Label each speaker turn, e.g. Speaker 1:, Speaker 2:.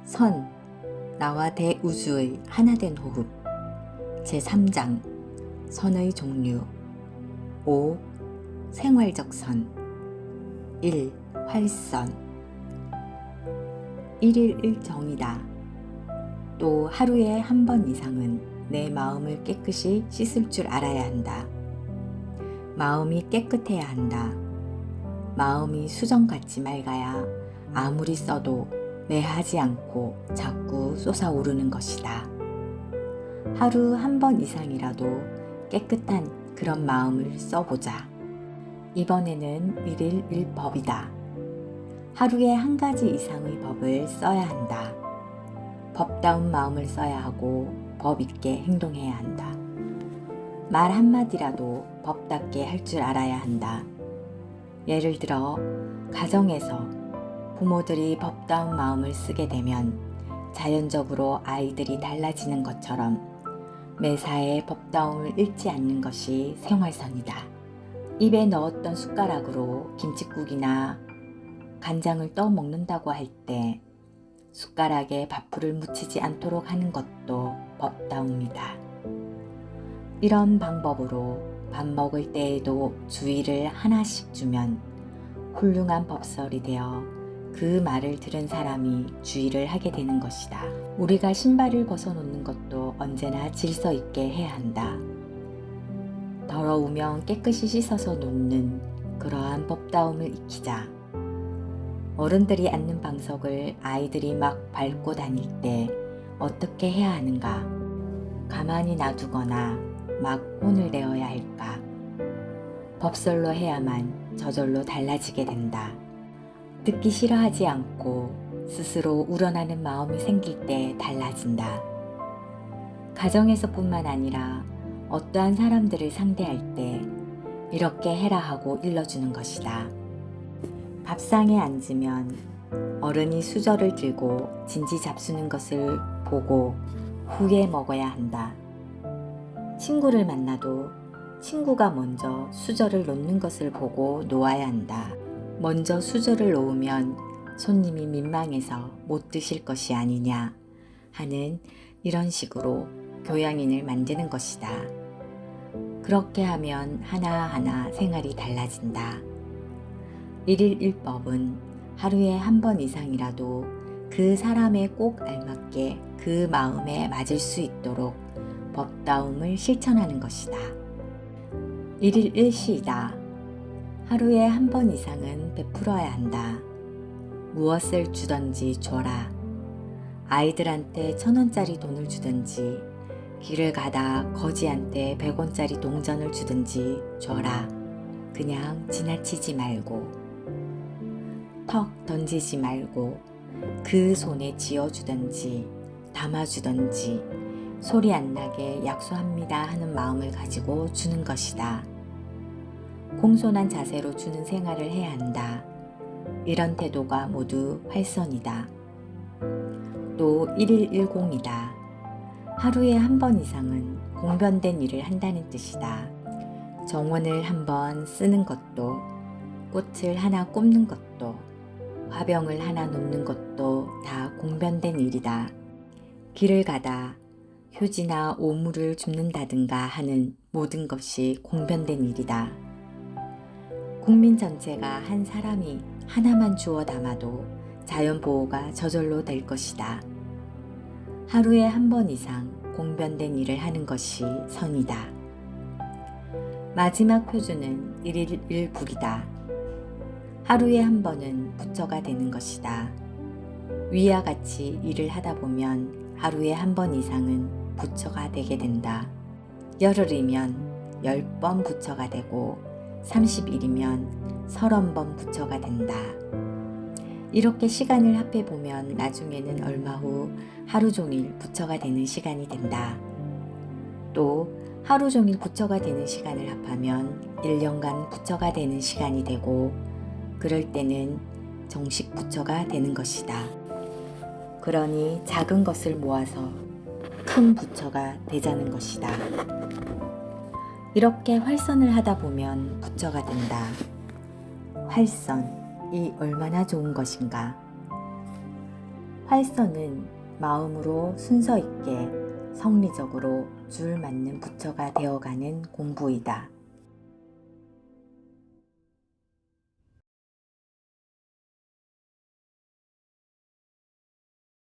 Speaker 1: 선, 나와 대우주의 하나된 호흡. 제3장, 선의 종류. 5. 생활적 선. 1. 활선. 1일 1정이다. 또 하루에 한 번 이상은 내 마음을 깨끗이 씻을 줄 알아야 한다. 마음이 깨끗해야 한다. 마음이 수정같이 맑아야 아무리 써도 매하지 않고 자꾸 솟아오르는 것이다. 하루 한 번 이상이라도 깨끗한 그런 마음을 써보자. 이번에는 1일 1법이다. 하루에 한 가지 이상의 법을 써야 한다. 법다운 마음을 써야 하고 법 있게 행동해야 한다. 말 한마디라도 법답게 할 줄 알아야 한다. 예를 들어 가정에서 부모들이 법다운 마음을 쓰게 되면 자연적으로 아이들이 달라지는 것처럼 매사에 법다움을 잃지 않는 것이 생활선이다. 입에 넣었던 숟가락으로 김칫국이나 간장을 떠 먹는다고 할 때 숟가락에 밥풀을 묻히지 않도록 하는 것도 법다움이다. 이런 방법으로 밥 먹을 때에도 주의를 하나씩 주면 훌륭한 법설이 되어 그 말을 들은 사람이 주의를 하게 되는 것이다. 우리가 신발을 벗어놓는 것도 언제나 질서 있게 해야 한다. 더러우면 깨끗이 씻어서 놓는 그러한 법다움을 익히자. 어른들이 앉는 방석을 아이들이 막 밟고 다닐 때 어떻게 해야 하는가? 가만히 놔두거나 막 혼을 내어야 할까? 법설로 해야만 저절로 달라지게 된다. 듣기 싫어하지 않고 스스로 우러나는 마음이 생길 때 달라진다. 가정에서뿐만 아니라 어떠한 사람들을 상대할 때 이렇게 해라 하고 일러주는 것이다. 밥상에 앉으면 어른이 수저를 들고 진지 잡수는 것을 보고 후에 먹어야 한다. 친구를 만나도 친구가 먼저 수저를 놓는 것을 보고 놓아야 한다. 먼저 수저를 놓으면 손님이 민망해서 못 드실 것이 아니냐 하는 이런 식으로 교양인을 만드는 것이다. 그렇게 하면 하나하나 생활이 달라진다. 1일 1법은 하루에 한 번 이상이라도 그 사람의 꼭 알맞게 그 마음에 맞을 수 있도록 법다움을 실천하는 것이다. 1일 1시이다. 하루에 한 번 이상은 베풀어야 한다. 무엇을 주든지 줘라. 아이들한테 1,000원짜리 돈을 주든지 길을 가다 거지한테 100원짜리 동전을 주든지 줘라. 그냥 지나치지 말고 턱 던지지 말고 그 손에 쥐어주든지 담아주든지 소리 안 나게 약속합니다 하는 마음을 가지고 주는 것이다. 공손한 자세로 주는 생활을 해야 한다. 이런 태도가 모두 활선이다. 또 1일 1공이다. 하루에 한 번 이상은 공변된 일을 한다는 뜻이다. 정원을 한 번 쓰는 것도, 꽃을 하나 꼽는 것도, 화병을 하나 놓는 것도 다 공변된 일이다. 길을 가다 휴지나 오물을 줍는다든가 하는 모든 것이 공변된 일이다. 국민 전체가 한 사람이 하나만 주워 담아도 자연보호가 저절로 될 것이다. 하루에 한 번 이상 공변된 일을 하는 것이 선이다. 마지막 표준은 1일 1불이다. 하루에 한 번은 부처가 되는 것이다. 위와 같이 일을 하다 보면 하루에 한 번 이상은 부처가 되게 된다. 열흘이면 10번 부처가 되고 30일이면 30번 부처가 된다. 이렇게 시간을 합해보면 나중에는 얼마 후 하루 종일 부처가 되는 시간이 된다. 또 하루 종일 부처가 되는 시간을 합하면 1년간 부처가 되는 시간이 되고 그럴 때는 정식 부처가 되는 것이다. 그러니 작은 것을 모아서 큰 부처가 되자는 것이다. 이렇게 활선을 하다 보면 부처가 된다. 활선, 이 얼마나 좋은 것인가. 활서는 마음으로 순서 있게 성리적으로 줄 맞는 부처가 되어가는 공부이다.